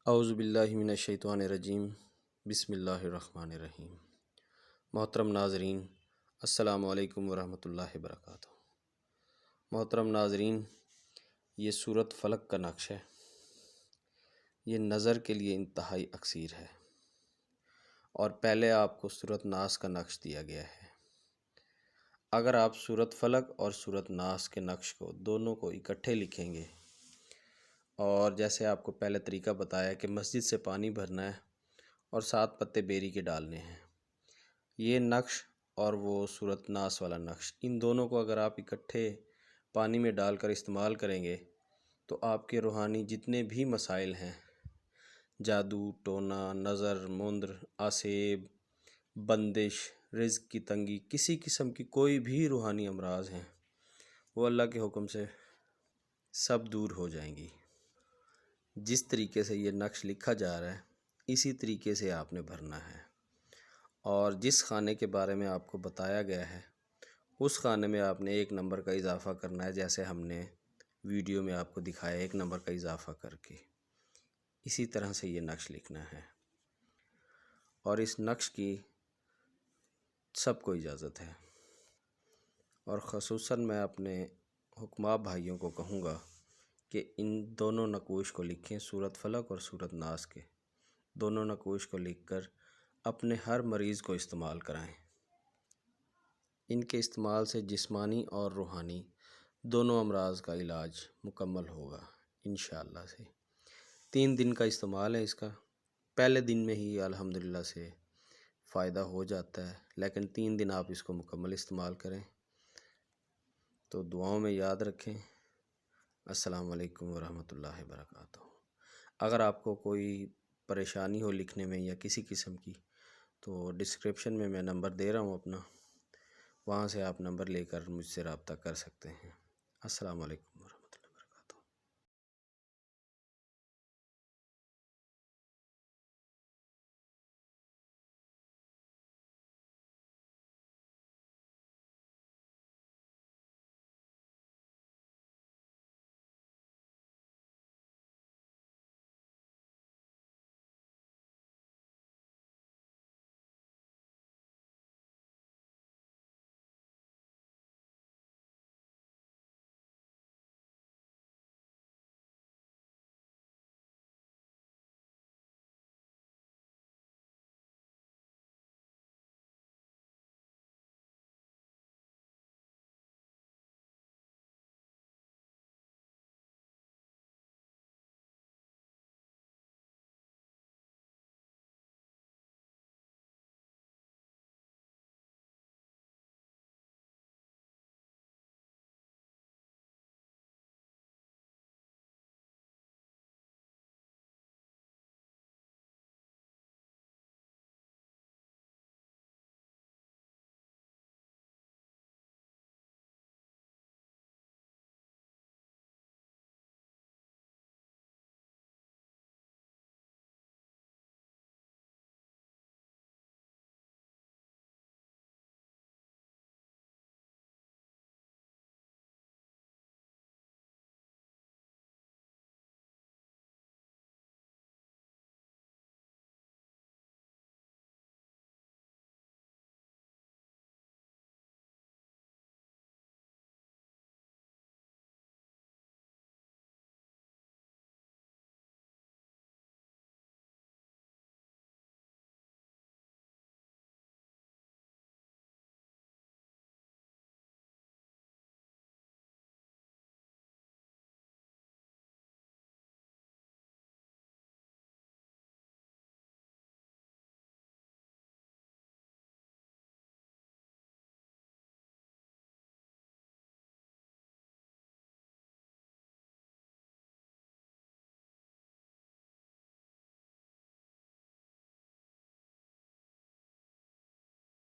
اعوذ باللہ من الشیطان الرجیم، بسم اللہ الرحمن الرحیم۔ محترم ناظرین، السلام علیکم ورحمۃ اللہ وبرکاتہ۔ محترم ناظرین، یہ سورۃ فلق کا نقش ہے۔ یہ نظر کے لیے انتہائی اکثیر ہے، اور پہلے آپ کو سورۃ ناس کا نقش دیا گیا ہے۔ اگر آپ سورۃ فلق اور سورۃ ناس کے نقش کو دونوں کو اکٹھے لکھیں گے، اور جیسے آپ کو پہلے طریقہ بتایا کہ مسجد سے پانی بھرنا ہے اور 7 پتے بیری کے ڈالنے ہیں، یہ نقش اور وہ سورۃ ناس والا نقش، ان دونوں کو اگر آپ اکٹھے پانی میں ڈال کر استعمال کریں گے تو آپ کے روحانی جتنے بھی مسائل ہیں، جادو، ٹونا، نظر، مندر، آسیب، بندش، رزق کی تنگی، کسی قسم کی کوئی بھی روحانی امراض ہیں، وہ اللہ کے حکم سے سب دور ہو جائیں گی۔ جس طریقے سے یہ نقش لکھا جا رہا ہے، اسی طریقے سے آپ نے بھرنا ہے، اور جس خانے کے بارے میں آپ کو بتایا گیا ہے اس خانے میں آپ نے 1 نمبر کا اضافہ کرنا ہے، جیسے ہم نے ویڈیو میں آپ کو دکھایا 1 نمبر کا اضافہ کر کے۔ اسی طرح سے یہ نقش لکھنا ہے، اور اس نقش کی سب کو اجازت ہے، اور خصوصاً میں اپنے حکماء بھائیوں کو کہوں گا کہ ان دونوں نقوش کو لکھیں، سورۃ فلق اور سورۃ ناس کے دونوں نقوش کو لکھ کر اپنے ہر مریض کو استعمال کرائیں۔ ان کے استعمال سے جسمانی اور روحانی دونوں امراض کا علاج مکمل ہوگا انشاءاللہ سے۔ 3 دن کا استعمال ہے اس کا، پہلے دن میں ہی الحمدللہ سے فائدہ ہو جاتا ہے، لیکن 3 دن آپ اس کو مکمل استعمال کریں۔ تو دعاؤں میں یاد رکھیں۔ السلام علیکم ورحمۃ اللہ وبرکاتہ۔ اگر آپ کو کوئی پریشانی ہو لکھنے میں یا کسی قسم کی، تو ڈسکرپشن میں نمبر دے رہا ہوں اپنا، وہاں سے آپ نمبر لے کر مجھ سے رابطہ کر سکتے ہیں۔ السلام علیکم۔